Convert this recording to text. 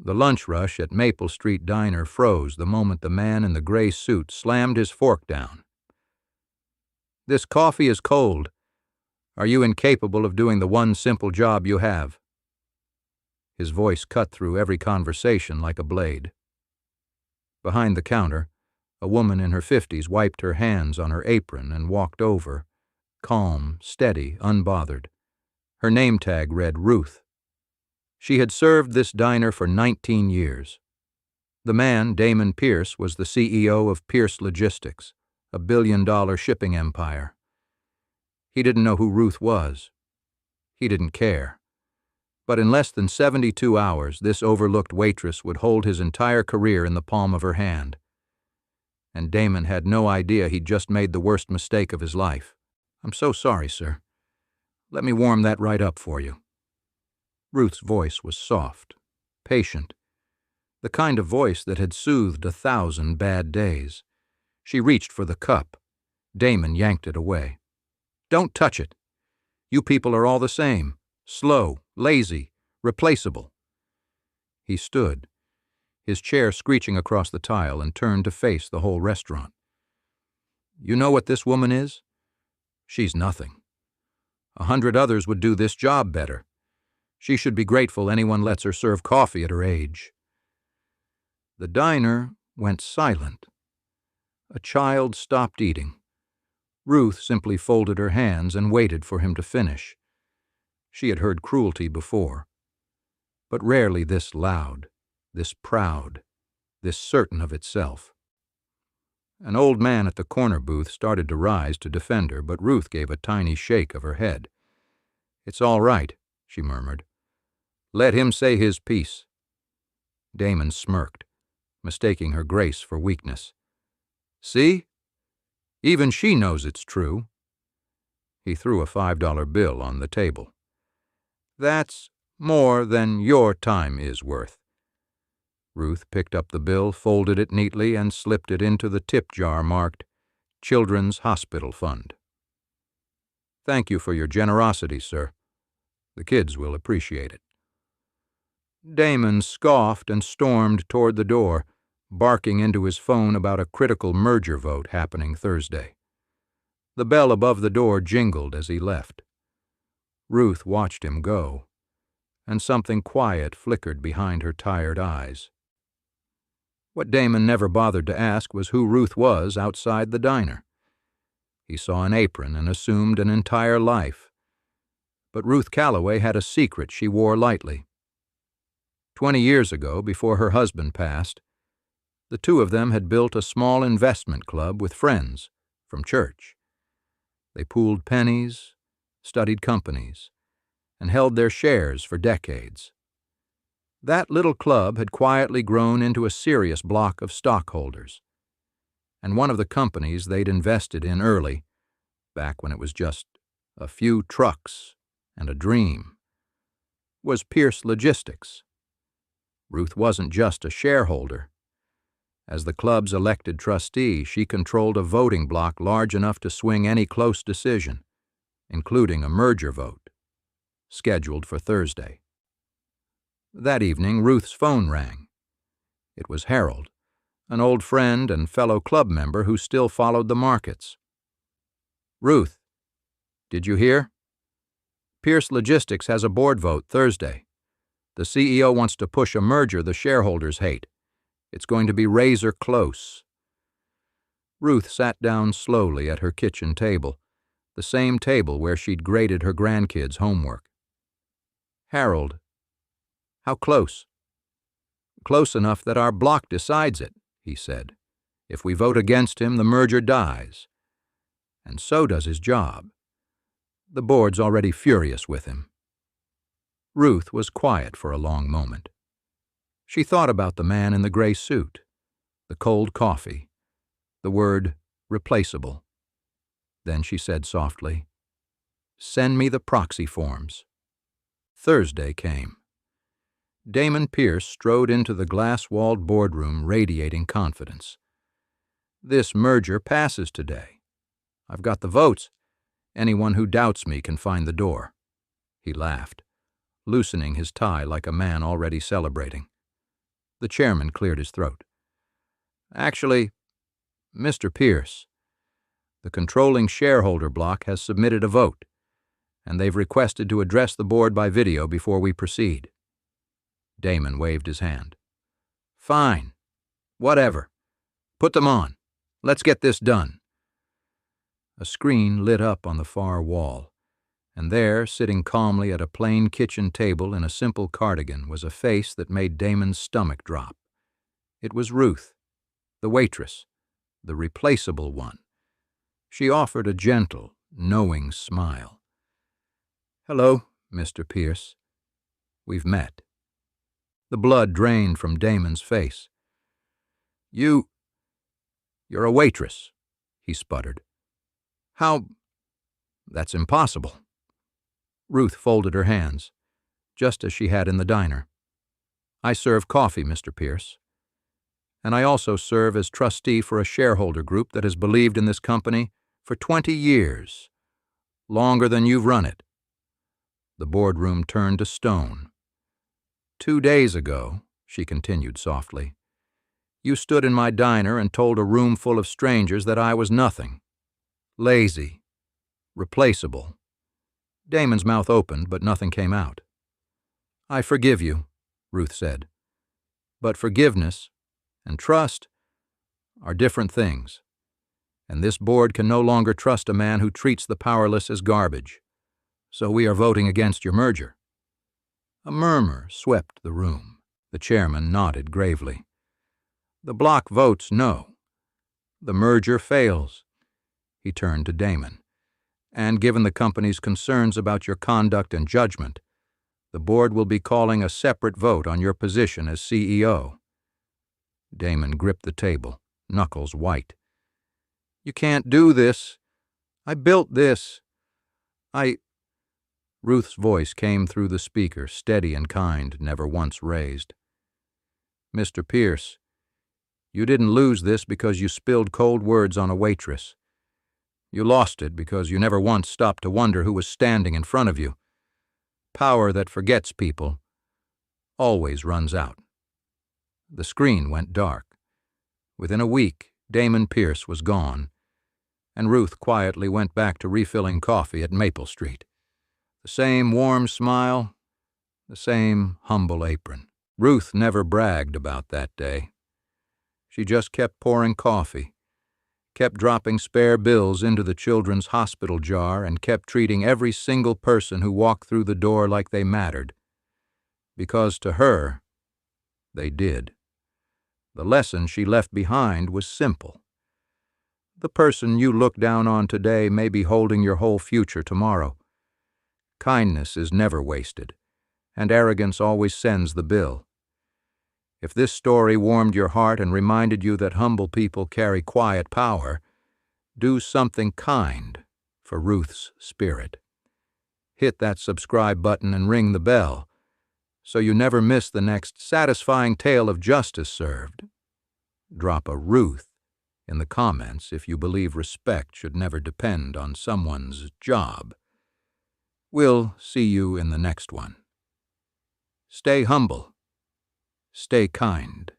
The lunch rush at Maple Street Diner froze the moment the man in the gray suit slammed his fork down. "This coffee is cold. Are you incapable of doing the one simple job you have?" His voice cut through every conversation like a blade. Behind the counter, a woman in her 50s wiped her hands on her apron and walked over, calm, steady, unbothered. Her name tag read Ruth. She had served this diner for 19 years. The man, Damon Pierce, was the CEO of Pierce Logistics, a billion-dollar shipping empire. He didn't know who Ruth was. He didn't care. But in less than 72 hours, this overlooked waitress would hold his entire career in the palm of her hand. And Damon had no idea he'd just made the worst mistake of his life. "I'm so sorry, sir. Let me warm that right up for you." Ruth's voice was soft, patient, the kind of voice that had soothed 1,000 bad days. She reached for the cup. Damon yanked it away. "Don't touch it. You people are all the same. Slow, lazy, replaceable." He stood, his chair screeching across the tile, and turned to face the whole restaurant. "You know what this woman is? She's nothing. 100 others would do this job better. She should be grateful anyone lets her serve coffee at her age." The diner went silent. A child stopped eating. Ruth simply folded her hands and waited for him to finish. She had heard cruelty before, but rarely this loud, this proud, this certain of itself. An old man at the corner booth started to rise to defend her, but Ruth gave a tiny shake of her head. "It's all right," she murmured. "Let him say his piece." Damon smirked, mistaking her grace for weakness. "See? Even she knows it's true." He threw a $5 bill on the table. "That's more than your time is worth." Ruth picked up the bill, folded it neatly, and slipped it into the tip jar marked Children's Hospital Fund. "Thank you for your generosity, sir. The kids will appreciate it." Damon scoffed and stormed toward the door, barking into his phone about a critical merger vote happening Thursday. The bell above the door jingled as he left. Ruth watched him go, and something quiet flickered behind her tired eyes. What Damon never bothered to ask was who Ruth was outside the diner. He saw an apron and assumed an entire life. But Ruth Calloway had a secret she wore lightly. 20 years ago, before her husband passed, the two of them had built a small investment club with friends from church. They pooled pennies, studied companies, and held their shares for decades. That little club had quietly grown into a serious block of stockholders, and one of the companies they'd invested in early, back when it was just a few trucks and a dream, was Pierce Logistics. Ruth wasn't just a shareholder. As the club's elected trustee, she controlled a voting block large enough to swing any close decision, including a merger vote, scheduled for Thursday. That evening, Ruth's phone rang. It was Harold, an old friend and fellow club member who still followed the markets. "Ruth, did you hear? Pierce Logistics has a board vote Thursday. The CEO wants to push a merger the shareholders hate. It's going to be razor close." Ruth sat down slowly at her kitchen table, the same table where she'd graded her grandkids' homework. "Harold, how close?" "Close enough that our block decides it," he said. "If we vote against him, the merger dies. And so does his job. The board's already furious with him." Ruth was quiet for a long moment. She thought about the man in the gray suit, the cold coffee, the word replaceable. Then she said softly, "Send me the proxy forms." Thursday came. Damon Pierce strode into the glass-walled boardroom radiating confidence. "This merger passes today. I've got the votes. Anyone who doubts me can find the door." He laughed, loosening his tie like a man already celebrating. The chairman cleared his throat. Actually, Mr. Pierce, the controlling shareholder block has submitted a vote, and they've requested to address the board by video before we proceed. Damon waved his hand. Fine. Whatever. Put them on. Let's get this done. A screen lit up on the far wall, and there, sitting calmly at a plain kitchen table in a simple cardigan, was a face that made Damon's stomach drop. It was Ruth, the waitress, the replaceable one. She offered a gentle, knowing smile. Hello, Mr. Pierce. We've met. The blood drained from Damon's face. You're a waitress, he sputtered. How? That's impossible. Ruth folded her hands, just as she had in the diner. I serve coffee, Mr. Pierce. And I also serve as trustee for a shareholder group that has believed in this company for 20 years, longer than you've run it. The boardroom turned to stone. 2 days ago, she continued softly, you stood in my diner and told a room full of strangers that I was nothing. Lazy. Replaceable. Damon's mouth opened, but nothing came out. I forgive you, Ruth said. But forgiveness and trust are different things, and this board can no longer trust a man who treats the powerless as garbage. So we are voting against your merger. A murmur swept the room. The chairman nodded gravely. The block votes no. The merger fails. He turned to Damon. And given the company's concerns about your conduct and judgment, the board will be calling a separate vote on your position as CEO. Damon gripped the table, knuckles white. You can't do this. I built this. Ruth's voice came through the speaker, steady and kind, never once raised. Mr. Pierce, you didn't lose this because you spilled cold words on a waitress. You lost it because you never once stopped to wonder who was standing in front of you. Power that forgets people always runs out. The screen went dark. Within a week, Damon Pierce was gone, and Ruth quietly went back to refilling coffee at Maple Street. The same warm smile, the same humble apron. Ruth never bragged about that day. She just kept pouring coffee, kept dropping spare bills into the children's hospital jar, and kept treating every single person who walked through the door like they mattered. Because to her, they did. The lesson she left behind was simple. The person you look down on today may be holding your whole future tomorrow. Kindness is never wasted, and arrogance always sends the bill. If this story warmed your heart and reminded you that humble people carry quiet power, do something kind for Ruth's spirit. Hit that subscribe button and ring the bell, so you never miss the next satisfying tale of justice served. Drop a Ruth in the comments if you believe respect should never depend on someone's job. We'll see you in the next one. Stay humble. Stay kind.